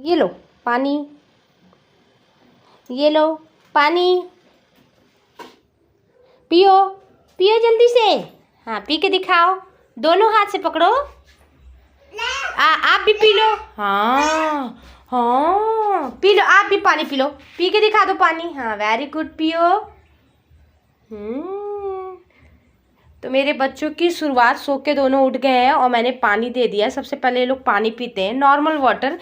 ये लो पानी, ये लो पानी, पियो पियो जल्दी से। हाँ पी के दिखाओ, दोनों हाथ से पकड़ो। आप भी पी लो। हाँ हाँ पी लो, आप भी पानी पी लो, पी के दिखा दो पानी। हाँ वेरी गुड, पियो। तो मेरे बच्चों की शुरुआत सो के दोनों उठ गए हैं और मैंने पानी दे दिया है। सबसे पहले ये लोग पानी पीते हैं, नॉर्मल वाटर।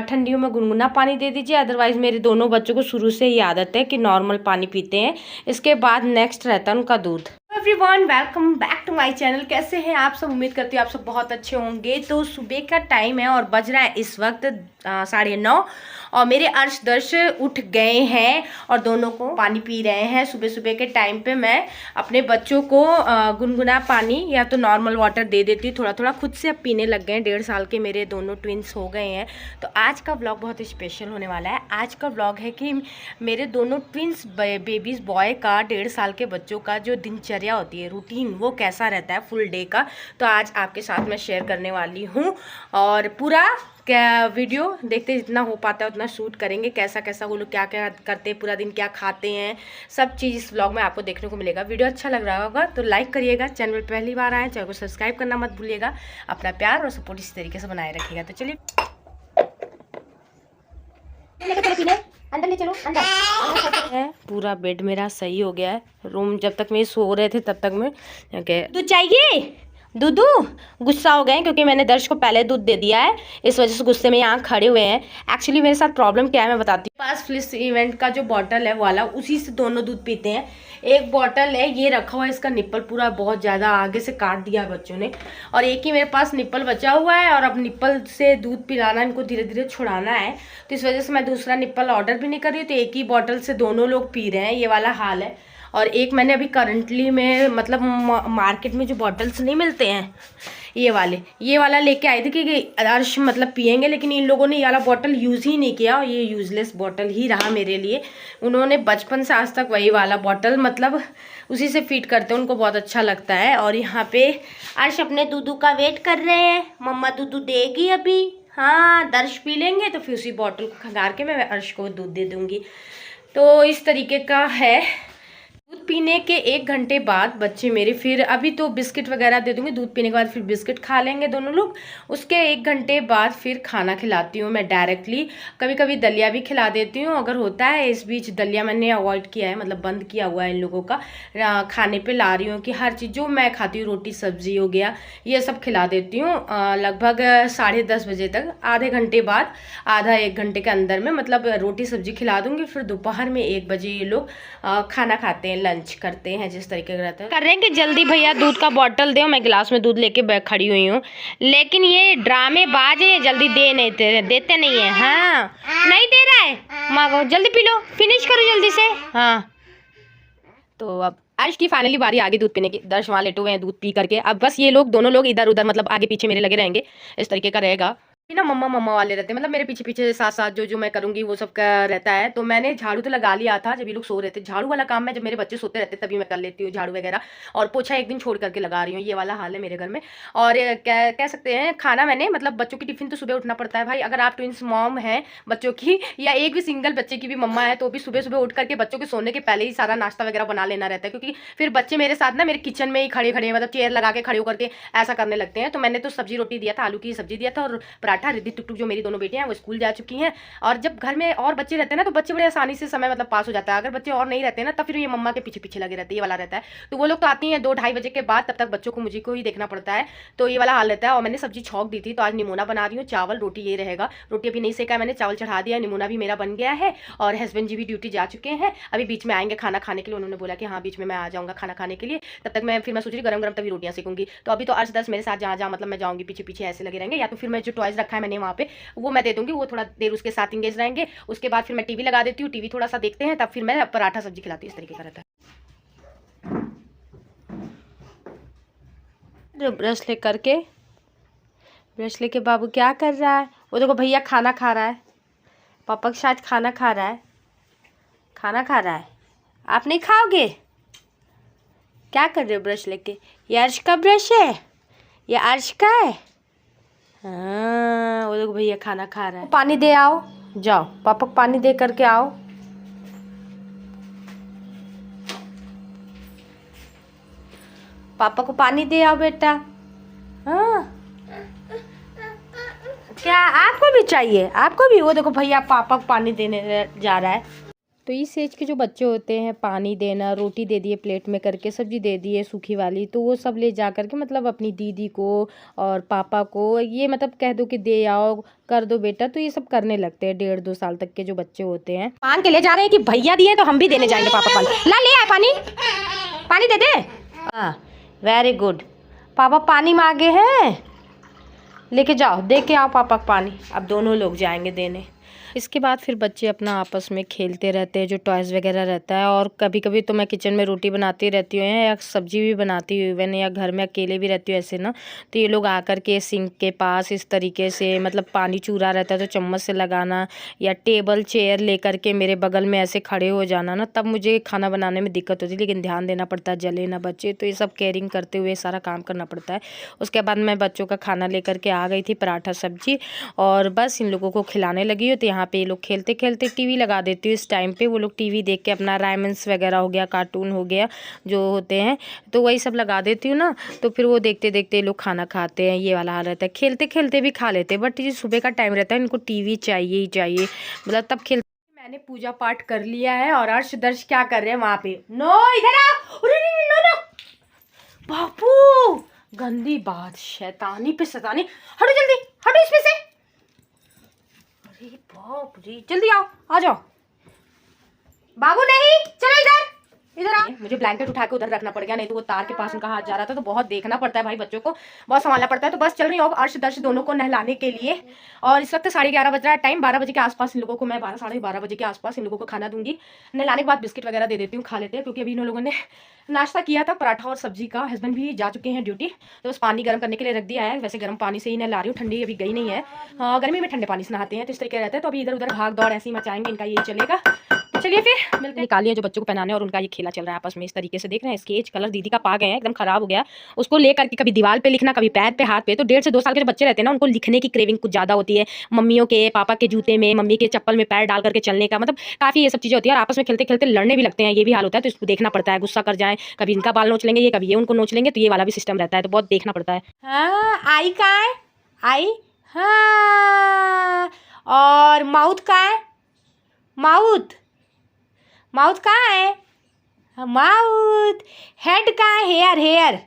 ठंडियों में गुनगुना पानी दे दीजिए, अदरवाइज़ मेरे दोनों बच्चों को शुरू से ही आदत है कि नॉर्मल पानी पीते हैं। इसके बाद नेक्स्ट रहता है उनका दूध। Everyone welcome back to my channel. कैसे हैं आप सब? उम्मीद करती हूँ आप सब बहुत अच्छे होंगे। तो सुबह का टाइम है और बज रहा है इस वक्त 9:30 और मेरे अर्श दर्श उठ गए हैं और दोनों को पानी पी रहे हैं। सुबह सुबह के टाइम पे मैं अपने बच्चों को गुनगुना पानी या तो नॉर्मल वाटर दे देती हूँ। थोड़ा थोड़ा खुद से अब पीने लग गए हैं। 1.5 साल के मेरे दोनों ट्विंस हो गए हैं। तो आज का व्लॉग बहुत स्पेशल होने वाला है। आज का व्लॉग है कि मेरे दोनों ट्विंस बेबीज़ बॉय का 1.5 साल के बच्चों का जो दिनचर्या होती है, रूटीन, वो कैसा रहता है फुल डे का, तो आज आपके साथ मैं शेयर करने वाली हूँ। और पूरा क्या वीडियो देखते, जितना हो पाता है उतना शूट करेंगे। कैसा कैसा वो लोग क्या क्या करते हैं, पूरा दिन क्या खाते हैं, सब चीज़ इस व्लॉग में आपको देखने को मिलेगा। वीडियो अच्छा लग रहा होगा तो लाइक करिएगा, चैनल पर पहली बार आए चैनल को सब्सक्राइब करना मत भूलिएगा। अपना प्यार और सपोर्ट इस तरीके से बनाए रखिएगा। तो चलिए अंदर ले चलो, अंदर है। पूरा बेड मेरा सही हो गया है। रूम जब तक मैं सो रहे थे तब तक मैं दूध चाहिए, दूधू गुस्सा हो गए क्योंकि मैंने दर्श को पहले दूध दे दिया है, इस वजह से गुस्से में यहाँ खड़े हुए हैं। एक्चुअली मेरे साथ प्रॉब्लम क्या है मैं बताती हूँ। पास फ्लिस इवेंट का जो बॉटल है वाला, उसी से दोनों दूध पीते हैं। एक बॉटल है ये रखा हुआ है, इसका निप्पल पूरा बहुत ज़्यादा आगे से काट दिया है बच्चों ने, और एक ही मेरे पास निप्पल बचा हुआ है। और अब निप्पल से दूध पिलाना, इनको धीरे धीरे छुड़ाना है, तो इस वजह से मैं दूसरा निप्पल ऑर्डर भी नहीं कर रही हूँ। तो एक ही बॉटल से दोनों लोग पी रहे हैं, ये वाला हाल है। और एक मैंने अभी करंटली में मतलब मार्केट में जो बॉटल्स नहीं मिलते हैं ये वाला लेके आई थी कि अर्श मतलब पियेंगे, लेकिन इन लोगों ने ये वाला बॉटल यूज़ ही नहीं किया और ये यूज़लेस बॉटल ही रहा मेरे लिए। उन्होंने बचपन से आज तक वही वाला बॉटल मतलब उसी से फीड करते हैं, उनको बहुत अच्छा लगता है। और यहाँ पे अर्श अपने दूधू का वेट कर रहे हैं, मम्मा दूधू देगी अभी। हाँ दर्श पी लेंगे तो फिर उसी बॉटल को खंगार के मैं अर्श को दूध दे दूँगी। तो इस तरीके का है। दूध पीने के 1 घंटे बाद बच्चे मेरे फिर, अभी तो बिस्किट वगैरह दे दूंगी, दूध पीने के बाद फिर बिस्किट खा लेंगे दोनों लोग। उसके 1 घंटे बाद फिर खाना खिलाती हूँ मैं डायरेक्टली। कभी कभी दलिया भी खिला देती हूँ अगर होता है। इस बीच दलिया मैंने अवॉइड किया है, मतलब बंद किया हुआ है इन लोगों का। खाने पे ला रही हूँ कि हर चीज़ जो मैं खाती हूँ, रोटी सब्जी हो गया, ये सब खिला देती हूँ लगभग 10:30 बजे तक। आधे घंटे बाद, आधा 1 घंटे के अंदर में मतलब रोटी सब्जी खिला दूंगी। फिर दोपहर में 1 बजे ये लोग खाना खाते हैं, लंच करते हैं, जिस तरीके का रहता है। कर रहे हैं कि जल्दी भैया दूध का बॉटल दो, मैं गिलास में दूध लेके खड़ी हुई हूँ। लेकिन ये ड्रामेबाज है, जल्दी देते नहीं है। हाँ नहीं दे रहा है, माँ को जल्दी पी लो, फिनिश करो जल्दी से। हाँ तो अब अर्श की फाइनली बारी आ गई दूध पीने की। दर्श वहाँ लेटे हुए हैं दूध पी करके। अब बस ये लोग दोनों लोग इधर उधर मतलब आगे पीछे मेरे लगे रहेंगे, इस तरीके का रहेगा ना। मम्मा मम्मा वाले रहते हैं, मतलब मेरे पीछे पीछे साथ साथ जो जो मैं करूंगी वो सब का रहता है। तो मैंने झाड़ू तो लगा लिया था जब ये लोग सो रहे थे। झाड़ू वाला काम मैं जब मेरे बच्चे सोते रहते तभी मैं कर लेती हूँ, झाड़ू वगैरह। और पोछा एक दिन छोड़ करके लगा रही हूँ, ये वाला हाल है मेरे घर में। और कह सकते हैं खाना मैंने मतलब बच्चों की टिफिन तो सुबह उठना पड़ता है भाई। अगर आप ट्विंस मॉम हैं बच्चों की, या एक भी सिंगल बच्चे की भी मम्मा है, तो भी सुबह सुबह उठ करके बच्चों के सोने के पहले ही सारा नाश्ता वगैरह बना लेना रहता है। क्योंकि फिर बच्चे मेरे साथ ना मेरे किचन में ही खड़े खड़े मतलब चेयर लगा के खड़े होकर के ऐसा करने लगते हैं। तो मैंने तो सब्जी रोटी दिया था, आलू की सब्जी दिया था और पराठा। रिद्धि टुकटुक जो मेरी दोनों बेटियां हैं वो स्कूल जा चुकी हैं। और जब घर में और बच्चे रहते हैं ना तो बच्चे बड़े आसानी से समय मतलब पास हो जाता है। अगर बच्चे और नहीं रहते हैं ना तब फिर ये मम्मा के पीछे पीछे लगे रहते हैं, ये वाला रहता है। तो वो लोग तो आती हैं 2-2:30 बजे के बाद, तब तक बच्चों को मुझे को ही देखना पड़ता है। तो ये वाला हाल रहता है। और मैंने सब्जी छौंक दी थी, तो आज निमोना बना रही हूँ, चावल रोटी ये रहेगा। रोटी अभी नहीं सेका है मैंने, चावल चढ़ा दिया, निमोना भी मेरा बन गया है। और हस्बैंड जी भी ड्यूटी जा चुके हैं, अभी बीच में आएंगे खाना खाने के लिए। उन्होंने बोला कि हाँ बीच में मैं आ जाऊँगा खाना खाने के लिए। तब तक मैं सोच रही गरम गरम तभी रोटियाँ सेकूंगी। तो अभी तो अर्श दर्श मेरे साथ जहाँ जहाँ मतलब मैं जाऊँगी पीछे पीछे ऐसे लगे रहेंगे। या तो फिर मैं जो टॉयज रखा है मैंने वहाँ पे वो मैं दे दूँगी, वो थोड़ा देर उसके साथ इंगेज रहेंगे। उसके बाद फिर मैं टीवी लगा देती हूँ, टीवी थोड़ा सा देखते हैं, तब फिर मैं पराठा सब्जी खिलाती हूँ। इस तरीके का रहता है। ब्रश लेके बाबू क्या कर रहा है? वो देखो भैया खाना खा रहा है, पापा के साथ खाना खा रहा है, खाना खा रहा है। आप नहीं खाओगे? क्या कर रहे हो ब्रश लेके? ये अर्श का ब्रश है, ये अर्श का है। हाँ, वो लोग भैया खाना खा रहा है। पानी दे आओ, जाओ पापा को पानी दे करके आओ। पापा को पानी दे आओ बेटा। हाँ, क्या आपको भी चाहिए? आपको भी? वो देखो भैया पापा को पानी देने जा रहा है। तो इस एज के जो बच्चे होते हैं, पानी देना, रोटी दे दिए प्लेट में करके, सब्जी दे दी है सूखी वाली, तो वो सब ले जा करके मतलब अपनी दीदी को और पापा को ये मतलब कह दो कि दे आओ, कर दो बेटा, तो ये सब करने लगते हैं। 1.5-2 साल तक के जो बच्चे होते हैं मांग के ले जा रहे हैं कि भैया दिए तो हम भी देने जाएंगे पापा पानी। ला ले आए पानी, पानी दे दे। हाँ वेरी गुड, पापा पानी मांगे हैं, लेके जाओ, दे के आओ पापा को पानी। अब दोनों लोग जाएंगे देने। इसके बाद फिर बच्चे अपना आपस में खेलते रहते हैं, जो टॉयज़ वगैरह रहता है। और कभी कभी तो मैं किचन में रोटी बनाती रहती हूँ या सब्जी भी बनाती हूँ इवन, या घर में अकेले भी रहती हूँ ऐसे ना, तो ये लोग आकर के सिंक के पास इस तरीके से मतलब पानी चूरा रहता है तो चम्मच से लगाना, या टेबल चेयर लेकर के मेरे बगल में ऐसे खड़े हो जाना ना, तब मुझे खाना बनाने में दिक्कत होती है। लेकिन ध्यान देना पड़ता है जले ना बच्चे, तो ये सब केयरिंग करते हुए सारा काम करना पड़ता है। उसके बाद मैं बच्चों का खाना लेकर के आ गई थी, पराठा सब्जी, और बस इन लोगों को खिलाने लगी हूँ। तो यहाँ पे ये लोग खेलते खेलते टीवी लगा देती हूँ। इस टाइम पे वो लोग टीवी देख के अपना रायमंस वगैरह हो गया, कार्टून हो गया जो होते हैं, तो वही सब लगा देती हूँ ना, तो फिर वो देखते देखते लोग खाना खाते हैं। ये वाला हाल रहता है, खेलते खेलते भी खा लेते हैं, बट ये सुबह का टाइम रहता है, इनको टीवी चाहिए ही चाहिए, मतलब तब खेलते। मैंने पूजा पाठ कर लिया है और अर्श दर्श क्या कर रहे हैं वहाँ पे। नो इधर आओ, नो नो बापू, गंदी बात, शैतानी पे शैतानी, हटो जल्दी, हटो इसमें से। अरे बाप रे, जल्दी आओ, आ जाओ। बाबू नहीं, चलो इधर आओ। मुझे ब्लैंकेट उठा के उधर रखना पड़ गया, नहीं तो वो तार के पास उनका हाथ जा रहा था, तो बहुत देखना पड़ता है भाई, बच्चों को बहुत संभालना पड़ता है। तो बस चल रही हूँ अर्श दर्श दोनों को नहलाने के लिए, और इस वक्त 11:30 बज रहा है टाइम। 12 बजे के आसपास इन लोगों को मैं 12-12:30 बजे के आसपास इन लोगों को खाना दूंगी। नहलाने के बाद बिस्किट वगैरह दे देती हूँ, खा लेते हैं, क्योंकि अभी इन लोगों ने नाश्ता किया था पराठा और सब्जी का। हस्बैंड भी जा चुके हैं ड्यूटी, तो बस पानी गर्म करने के लिए रख दिया है। वैसे गर्म पानी से ही नहला रही हूँ, ठंडी अभी गई नहीं है। गर्मी में ठंडे पानी से नहाते हैं, तो इस तरीके रहता है। तो अभी इधर उधर भाग दौड़ ऐसे ही मचाएंगे, इनका यही चलेगा। चलिए फिर मिलते हैं। निकालिए जो बच्चों को पहनाने, और उनका ये खेला चल रहा है आपस में इस तरीके से। देख रहे हैं स्केच कलर दीदी का पा गए हैं, एकदम खराब हो गया, उसको लेकर के कभी दीवार पे लिखना, कभी पैर पे, हाथ पे। तो 1.5 से 2 साल के जो बच्चे रहते हैं ना, उनको लिखने की क्रेविंग कुछ ज्यादा होती है, मम्मियों के पापा के जूते में, मम्मी के चप्पल में पैर डाल करके चलने का, मतलब काफी ये सब चीजें होती है। और आपस में खेलते खेलते लड़ने भी लगते हैं, ये भी हाल होता है। तो इसको देखना पड़ता है, गुस्सा कर जाए, कभी इनका बाल नोच लेंगे ये, कभी ये उनको नोच लेंगे, तो ये वाला भी सिस्टम रहता है, तो बहुत देखना पड़ता है। हाँ आई कहाँ है, आई, हाँ, और माउथ कहाँ है, माउथ, माउथ कहाँ है, माउथ, हेड कहाँ है, हेयर, हेयर,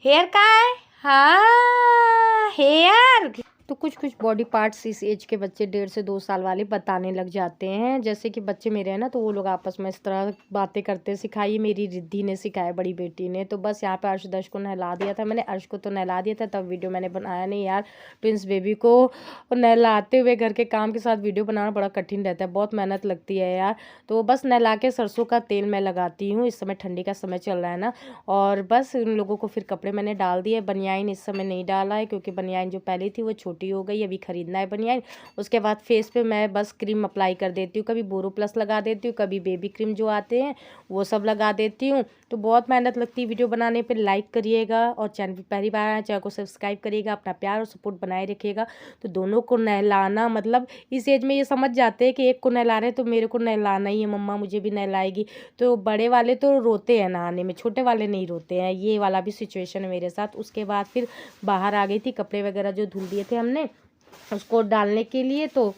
हेयर कहाँ है, हाँ हेयर। तो कुछ कुछ बॉडी पार्ट्स इस एज के बच्चे 1.5 से 2 साल वाले बताने लग जाते हैं। जैसे कि बच्चे मेरे हैं ना, तो वो लोग आपस में इस तरह बातें करते सिखाई, मेरी रिद्धि ने सिखाया, बड़ी बेटी ने। तो बस यहाँ पे अर्श दर्श को नहला दिया था मैंने, अर्श को तो नहला दिया था, तब वीडियो मैंने बनाया नहीं यार। ट्विंस बेबी को नहलाते हुए घर के काम के साथ वीडियो बनाना बड़ा कठिन रहता है, बहुत मेहनत लगती है यार। तो बस नहला के सरसों का तेल मैं लगाती हूँ, इस समय ठंडी का समय चल रहा है ना। और बस उन लोगों को फिर कपड़े मैंने डाल दिए। बनियाइन इस समय नहीं डाला है, क्योंकि बनियाइन जो पहले थी वो छोटी हो गई, अभी खरीदना है बनियाइन। उसके बाद फेस पे मैं बस क्रीम अप्लाई कर देती हूँ, कभी बोरो प्लस लगा देती हूँ, कभी बेबी क्रीम जो आते हैं वो सब लगा देती हूँ। तो बहुत मेहनत लगती है वीडियो बनाने पे। लाइक करिएगा, और चैनल पर पहली बार आए चैनल को सब्सक्राइब करिएगा, अपना प्यार और सपोर्ट बनाए रखिएगा। तो दोनों को नहलाना, मतलब इस एज में ये समझ जाते हैं कि एक को नहला रहे तो मेरे को नहलाना ही है, मम्मा मुझे भी नहलाएगी। तो बड़े वाले तो रोते हैं नहाने में, छोटे वाले नहीं रोते हैं। ये वाला भी सिचुएशन है मेरे साथ। उसके बाद फिर बाहर आ गई थी, कपड़े वगैरह जो धुल दिए थे हमने उसको डालने के लिए। तो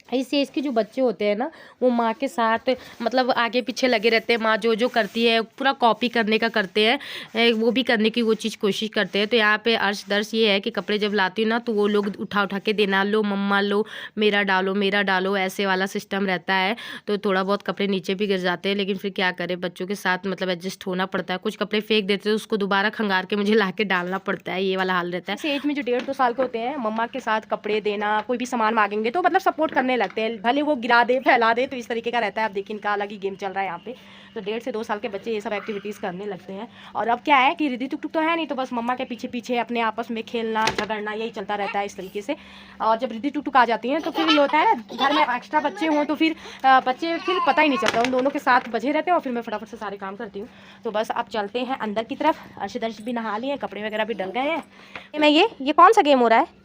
इस एज के जो बच्चे होते हैं ना, वो माँ के साथ मतलब आगे पीछे लगे रहते हैं। माँ जो जो करती है पूरा कॉपी करने का करते हैं, वो भी करने की वो चीज़ कोशिश करते हैं। तो यहाँ पे अर्श दर्श ये है कि कपड़े जब लाती हूँ ना, तो वो लोग उठा उठा के देना, लो मम्मा लो, मेरा डालो, ऐसे वाला सिस्टम रहता है। तो थोड़ा बहुत कपड़े नीचे भी गिर जाते हैं, लेकिन फिर क्या करें, बच्चों के साथ मतलब एडजस्ट होना पड़ता है। कुछ कपड़े फेंक देते हैं, उसको दोबारा खंगार के मुझे ला के डालना पड़ता है, ये वाला हाल रहता है। इस एज में जो 1.5-2 साल के होते हैं, मम्मा के साथ कपड़े देना, कोई भी सामान मांगेंगे तो मतलब सपोर्ट करने लगते हैं, भले वो गिरा दे फैला दे, तो इस तरीके का रहता है। अब देखिए इनका अलग ही गेम चल रहा है यहाँ पे। तो 1.5 से 2 साल के बच्चे ये सब एक्टिविटीज़ करने लगते हैं। और अब क्या है कि रिद्धि टुक टुक तो है नहीं, तो बस मम्मा के पीछे पीछे अपने आपस में खेलना झगड़ना यही चलता रहता है इस तरीके से। और जब रिद्धि टुक टुक आ जाती हैं तो फिर ये होता है ना, घर में एक्स्ट्रा बच्चे हों तो फिर बच्चे फिर पता ही नहीं चलता, उन दोनों के साथ बजे रहते हैं, और फिर मैं फटाफट से सारे काम करती हूँ। तो बस अब चलते हैं अंदर की तरफ। अर्श दर्श भी नहा लिए, कपड़े वगैरह भी डल गए हैं। मैं ये कौन सा गेम हो रहा है,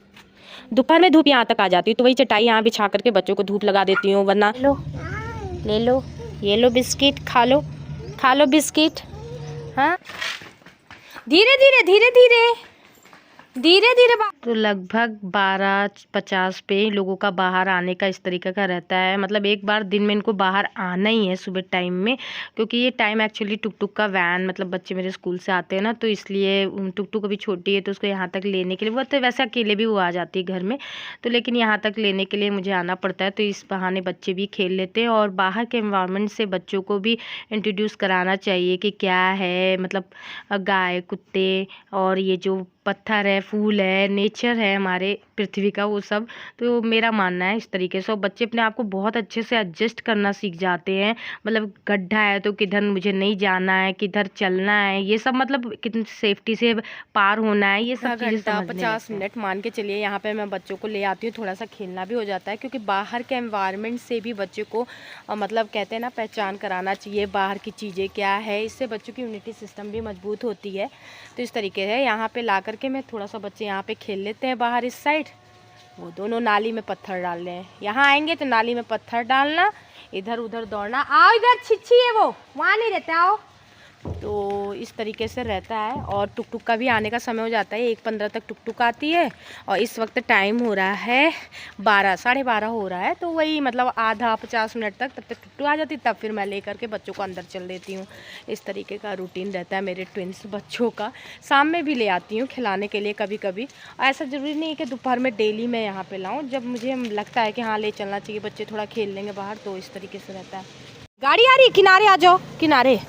दोपहर में धूप यहाँ तक आ जाती है, तो वही चटाई यहाँ बिछा करके बच्चों को धूप लगा देती हूँ। वरना ले लो ये लो बिस्किट, खा लो बिस्किट। हाँ धीरे धीरे धीरे धीरे धीरे धीरे। तो लगभग 12:50 पे लोगों का बाहर आने का इस तरीके का रहता है। मतलब एक बार दिन में इनको बाहर आना ही है सुबह टाइम में, क्योंकि ये टाइम एक्चुअली टुक टुक का वैन, मतलब बच्चे मेरे स्कूल से आते हैं ना, तो इसलिए टुक टुक अभी छोटी है तो उसको यहाँ तक लेने के लिए, वो तो वैसे अकेले भी वो आ जाती है घर में, तो लेकिन यहाँ तक लेने के लिए मुझे आना पड़ता है। तो इस बहाने बच्चे भी खेल लेते हैं और बाहर के एनवायरनमेंट से बच्चों को भी इंट्रोड्यूस कराना चाहिए कि क्या है, मतलब गाय कुत्ते और ये जो पत्थर है, फूल है, नेचर है हमारे पृथ्वी का, वो सब। तो मेरा मानना है इस तरीके से, और बच्चे अपने आप को बहुत अच्छे से एडजस्ट करना सीख जाते हैं। मतलब गड्ढा है तो किधर मुझे नहीं जाना है, किधर चलना है, ये सब मतलब कितनी सेफ्टी से पार होना है, ये सब चीज़ें समझने 50 मिनट मान के चलिए यहाँ पे मैं बच्चों को ले आती हूँ। थोड़ा सा खेलना भी हो जाता है, क्योंकि बाहर के एनवायरनमेंट से भी बच्चों को मतलब कहते हैं ना, पहचान कराना चाहिए बाहर की चीज़ें क्या है। इससे बच्चों की इम्यूनिटी सिस्टम भी मजबूत होती है। तो इस तरीके से यहाँ पे ला करके मैं थोड़ा सा, बच्चे यहाँ पे खेल लेते हैं बाहर इस साइड, वो दोनों नाली में पत्थर डाल रहे हैं। यहाँ आएंगे तो नाली में पत्थर डालना, इधर उधर दौड़ना, आओ इधर छिछी है वो वहाँ नहीं रहता, आओ। तो इस तरीके से रहता है। और टुक टुक का भी आने का समय हो जाता है, 1:15 तक टुक टुक आती है, और इस वक्त टाइम हो रहा है 12, 12:30 हो रहा है। तो वही मतलब आधा 50 मिनट तक, तब तक टुक टुक आ जाती, तब फिर मैं ले करके बच्चों को अंदर चल देती हूँ। इस तरीके का रूटीन रहता है मेरे ट्विंस बच्चों का। शाम में भी ले आती हूँ खिलाने के लिए कभी कभी, ऐसा ज़रूरी नहीं है कि दोपहर में डेली मैं यहाँ पर लाऊँ। जब मुझे लगता है कि हाँ ले चलना चाहिए, बच्चे थोड़ा खेल लेंगे बाहर, तो इस तरीके से रहता है। गाड़ी आ रही, किनारे आ जाओ, किनारे।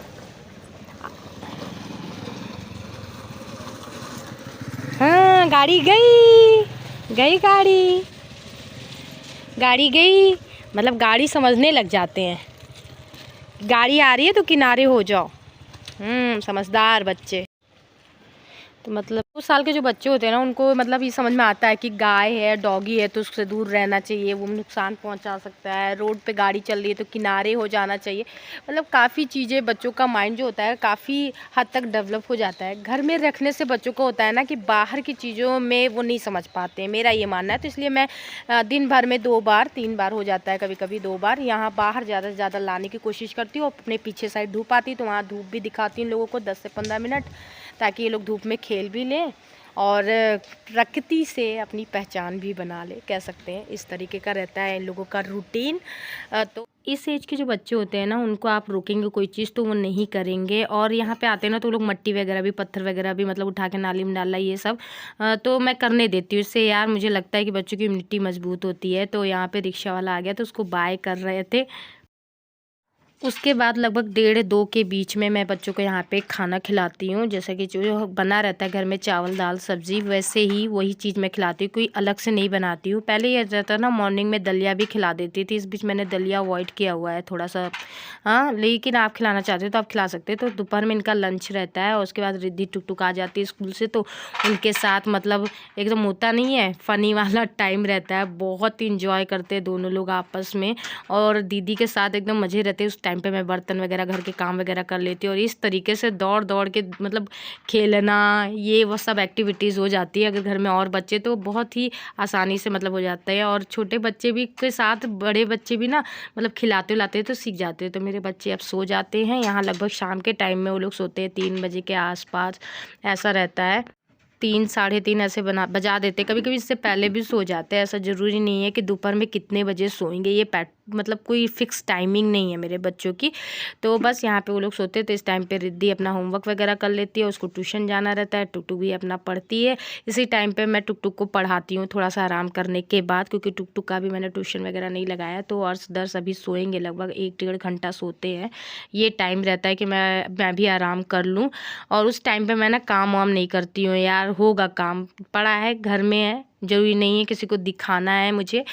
हाँ गाड़ी गई गाड़ी गई, मतलब गाड़ी समझने लग जाते हैं। गाड़ी आ रही है तो किनारे हो जाओ। समझदार बच्चे। तो मतलब 2 साल के जो बच्चे होते हैं ना, उनको मतलब ये समझ में आता है कि गाय है, डॉगी है, तो उससे दूर रहना चाहिए, वो नुकसान पहुंचा सकता है। रोड पे गाड़ी चल रही है तो किनारे हो जाना चाहिए। मतलब काफ़ी चीज़ें, बच्चों का माइंड जो होता है काफ़ी हद तक डेवलप हो जाता है। घर में रखने से बच्चों को होता है ना कि बाहर की चीज़ों में वो नहीं समझ पाते हैं, मेरा ये मानना है। तो इसलिए मैं दिन भर में 2 बार 3 बार हो जाता है, कभी कभी 2 बार यहाँ बाहर ज़्यादा से ज़्यादा लाने की कोशिश करती हूँ। अपने पीछे साइड धूप आती है तो वहाँ धूप भी दिखाती हूँ लोगों को 10 से 15 मिनट, ताकि ये लोग धूप में खेल भी लें और प्रकृति से अपनी पहचान भी बना ले, कह सकते हैं। इस तरीके का रहता है इन लोगों का रूटीन। तो इस एज के जो बच्चे होते हैं ना, उनको आप रोकेंगे कोई चीज़ तो वो नहीं करेंगे। और यहाँ पे आते हैं ना तो लोग मट्टी वगैरह भी, पत्थर वगैरह भी मतलब उठा के नाली में डालना, ये सब तो मैं करने देती हूँ। इससे यार मुझे लगता है कि बच्चों की इम्यूनिटी मजबूत होती है। तो यहाँ पे रिक्शा वाला आ गया तो उसको बाय कर रहे थे। उसके बाद लगभग 1:30-2 के बीच में मैं बच्चों को यहाँ पे खाना खिलाती हूँ। जैसे कि जो बना रहता है घर में, चावल दाल सब्ज़ी, वैसे ही वही चीज़ मैं खिलाती हूँ, कोई अलग से नहीं बनाती हूँ। पहले ये रहता ना, मॉर्निंग में दलिया भी खिला देती थी, इस बीच मैंने दलिया अवॉइड किया हुआ है थोड़ा सा। हाँ लेकिन आप खिलाना चाहते हो तो आप खिला सकते हो। तो दोपहर में इनका लंच रहता है, और उसके बाद रिद्धि टुक टुक आ जाती है स्कूल से, तो उनके साथ मतलब एकदम होता नहीं है, फ़नी वाला टाइम रहता है। बहुत इंजॉय करते हैं दोनों लोग आपस में, और दीदी के साथ एकदम मज़े रहते हैं। उस टाइम पे मैं बर्तन वगैरह, घर के काम वगैरह कर लेती हूँ, और इस तरीके से दौड़ दौड़ के मतलब खेलना, ये वो सब एक्टिविटीज़ हो जाती है। अगर घर में और बच्चे तो बहुत ही आसानी से मतलब हो जाता है। और छोटे बच्चे भी के साथ बड़े बच्चे भी ना मतलब खिलाते उलाते तो सीख जाते हैं। तो मेरे बच्चे अब सो जाते हैं। यहाँ लगभग शाम के टाइम में वो लोग सोते हैं 3 बजे के आसपास, ऐसा रहता है। 3 साढ़े 3 ऐसे बजा देते, कभी कभी इससे पहले भी सो जाते हैं। ऐसा ज़रूरी नहीं है कि दोपहर में कितने बजे सोएंगे, ये मतलब कोई फिक्स टाइमिंग नहीं है मेरे बच्चों की। तो बस यहाँ पे वो लोग सोते हैं, तो इस टाइम पे रिद्धि अपना होमवर्क वगैरह कर लेती है, उसको ट्यूशन जाना रहता है, टुकटुक भी अपना पढ़ती है। इसी टाइम पे मैं टुकटुक को पढ़ाती हूँ थोड़ा सा आराम करने के बाद, क्योंकि टुकटुक का भी मैंने ट्यूशन वगैरह नहीं लगाया। तो अर्श दर्श अभी सोएंगे, लगभग 1-1.5 घंटा सोते हैं। ये टाइम रहता है कि मैं भी आराम कर लूँ। और उस टाइम पे मैं ना काम वाम नहीं करती हूँ यार, होगा काम पड़ा है, घर में है, ज़रूरी नहीं है किसी को दिखाना है मुझे,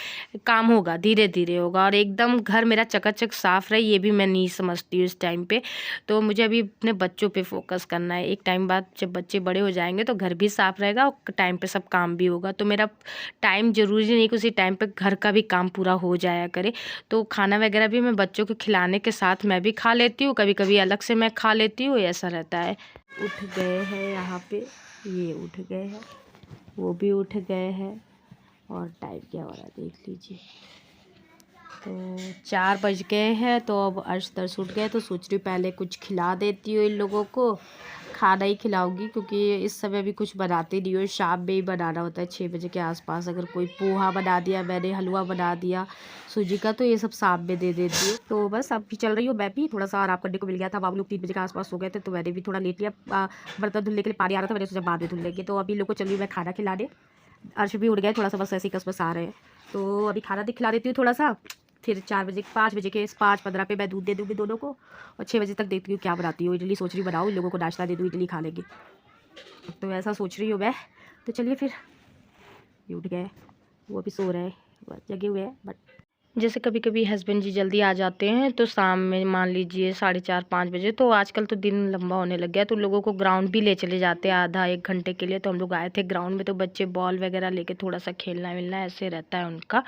काम होगा, धीरे धीरे होगा। और एकदम घर मेरा चकाचक साफ़ रहे, ये भी मैं नहीं समझती हूँ इस टाइम पे। तो मुझे अभी अपने बच्चों पे फोकस करना है। एक टाइम बाद जब बच्चे बड़े हो जाएंगे तो घर भी साफ़ रहेगा और टाइम पे सब काम भी होगा। तो मेरा टाइम ज़रूरी नहीं कि उसी टाइम पे घर का भी काम पूरा हो जाया करे। तो खाना वगैरह भी मैं बच्चों को खिलाने के साथ मैं भी खा लेती हूँ, कभी कभी अलग से मैं खा लेती हूँ, ऐसा रहता है। उठ गए हैं यहाँ पे, ये उठ गए हैं, वो भी उठ गए हैं, और टाइम क्या हो रहा है देख लीजिए। तो 4 बज गए हैं, तो अब अर्श दर्श उठ गए, तो सोच रही हूँ पहले कुछ खिला देती हूँ इन लोगों को। खाना ही खिलाऊंगी क्योंकि इस समय भी कुछ बनाती नहीं हूँ, शाम में ही बनाना होता है 6 बजे के आसपास। अगर कोई पोहा बना दिया मैंने, हलवा बना दिया सूजी का, तो ये सब शाम में दे देती हूँ। तो बस अब भी चल रही हूँ, मैं भी थोड़ा सा आराम करने को मिल गया था। बाबू लोग 3 बजे के आसपास सो गए थे, तो मैंने भी थोड़ा लेट लिया। बर्तन धुलने के लिए पानी आ रहा था, मैंने सोचा बाद में धुल लेंगे। तो अभी लोग को चल रही हूँ मैं खाना खिलाने। अर्श भी उठ गए, थोड़ा सा बस ऐसे ही कसबस आ रहे हैं, तो अभी खाना खिला देती हूँ थोड़ा सा। फिर 5 बजे के 5:15 पे मैं दूध दे दूँगी दोनों को, और 6 बजे तक देखती हूँ क्या बनाती हूँ। इडली सोच रही बनाऊँ, इन लोगों को नाश्ता दे दूँ, इडली खा लेंगे, तो ऐसा सोच रही हूँ मैं। तो चलिए फिर, ये उठ गए, वो अभी सो रहे हैं, बस जगे हुए हैं। बट जैसे कभी कभी हस्बैंड जी जल्दी आ जाते हैं, तो शाम में मान लीजिए 4:30-5 बजे, तो आजकल तो दिन लंबा होने लग गया, तो लोगों को ग्राउंड भी ले चले जाते हैं आधा 1 घंटे के लिए। तो हम लोग आए थे ग्राउंड में, तो बच्चे बॉल वगैरह लेके थोड़ा सा खेलना मिलना ऐसे रहता है उनका।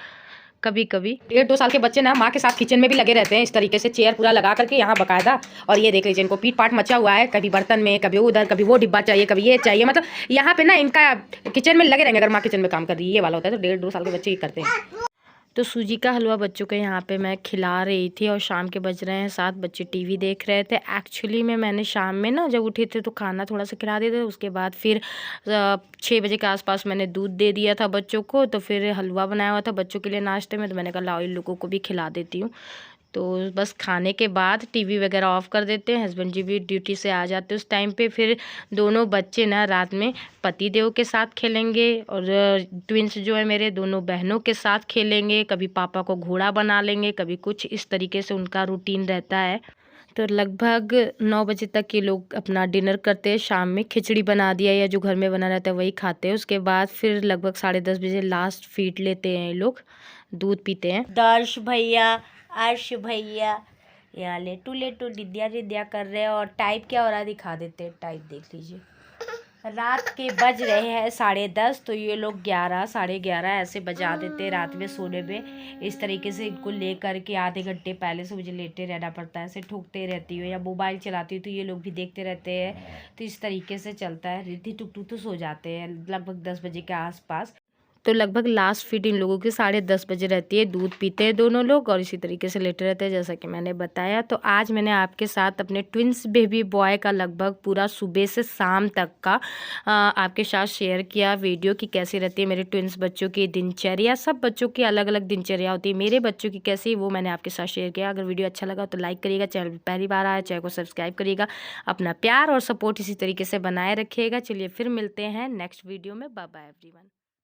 कभी कभी 1.5-2 साल के बच्चे ना माँ के साथ किचन में भी लगे रहते हैं, इस तरीके से चेयर पूरा लगा करके यहाँ बकायदा। और ये देख लीजिए, इनको पीट पाट मचा हुआ है, कभी बर्तन में, कभी उधर, कभी वो डिब्बा चाहिए, कभी ये चाहिए। मतलब यहाँ पे ना इनका किचन में लगे रहेंगे, अगर माँ किचन में काम कर रही है, ये वाला होता है। तो 1.5-2 साल के बच्चे ही करते हैं। तो सूजी का हलवा बच्चों को यहाँ पे मैं खिला रही थी, और शाम के बज रहे हैं 7, बच्चे टीवी देख रहे थे। एक्चुअली मैंने शाम में ना जब उठे थे तो खाना थोड़ा सा खिला दिया था, उसके बाद फिर 6 बजे के आसपास मैंने दूध दे दिया था बच्चों को। तो फिर हलवा बनाया हुआ था बच्चों के लिए नाश्ते में, तो मैंने कहा लाओ इन लोगों को भी खिला देती हूँ। तो बस खाने के बाद टीवी वगैरह ऑफ़ कर देते हैं, हस्बैंड जी भी ड्यूटी से आ जाते हैं उस टाइम पे। फिर दोनों बच्चे ना रात में पति देव के साथ खेलेंगे, और ट्विंस जो है मेरे, दोनों बहनों के साथ खेलेंगे। कभी पापा को घोड़ा बना लेंगे, कभी कुछ, इस तरीके से उनका रूटीन रहता है। तो लगभग 9 बजे तक ये लोग अपना डिनर करते हैं। शाम में खिचड़ी बना दिया या जो घर में बना रहता है वही खाते हैं। उसके बाद फिर लगभग 10:30 बजे लास्ट फीड लेते हैं ये लोग, दूध पीते हैं। दर्श भैया, अर्श भैया यहाँ लेटू लेटू डिद्या डिद्या कर रहे हैं। और टाइप क्या हो रहा है दिखा देते हैं, टाइप देख लीजिए। रात के बज रहे हैं 10:30, तो ये लोग 11, 11:30 ऐसे बजा देते हैं रात में सोने में। इस तरीके से इनको ले करके आधे घंटे पहले से मुझे लेटे रहना पड़ता है, ऐसे ठोकते रहती हूँ या मोबाइल चलाती हूँ, तो ये लोग भी देखते रहते हैं। तो इस तरीके से चलता है। रिद्धि टुकटू तो सो जाते हैं लगभग 10 बजे के आसपास। तो लगभग लास्ट फीड इन लोगों की 10:30 बजे रहती है। दूध पीते हैं दोनों लोग, और इसी तरीके से लेटे रहते हैं जैसा कि मैंने बताया। तो आज मैंने आपके साथ अपने ट्विंस बेबी बॉय का लगभग पूरा सुबह से शाम तक का आपके साथ शेयर किया वीडियो, की कैसी रहती है मेरे ट्विंस बच्चों की दिनचर्या। सब बच्चों की अलग अलग दिनचर्या होती है, मेरे बच्चों की कैसी, वो मैंने आपके साथ शेयर किया। अगर वीडियो अच्छा लगा तो लाइक करिएगा, चैनल पर पहली बार आया चैनल को सब्सक्राइब करिएगा। अपना प्यार और सपोर्ट इसी तरीके से बनाए रखिएगा। चलिए फिर मिलते हैं नेक्स्ट वीडियो में। Bye bye everyone.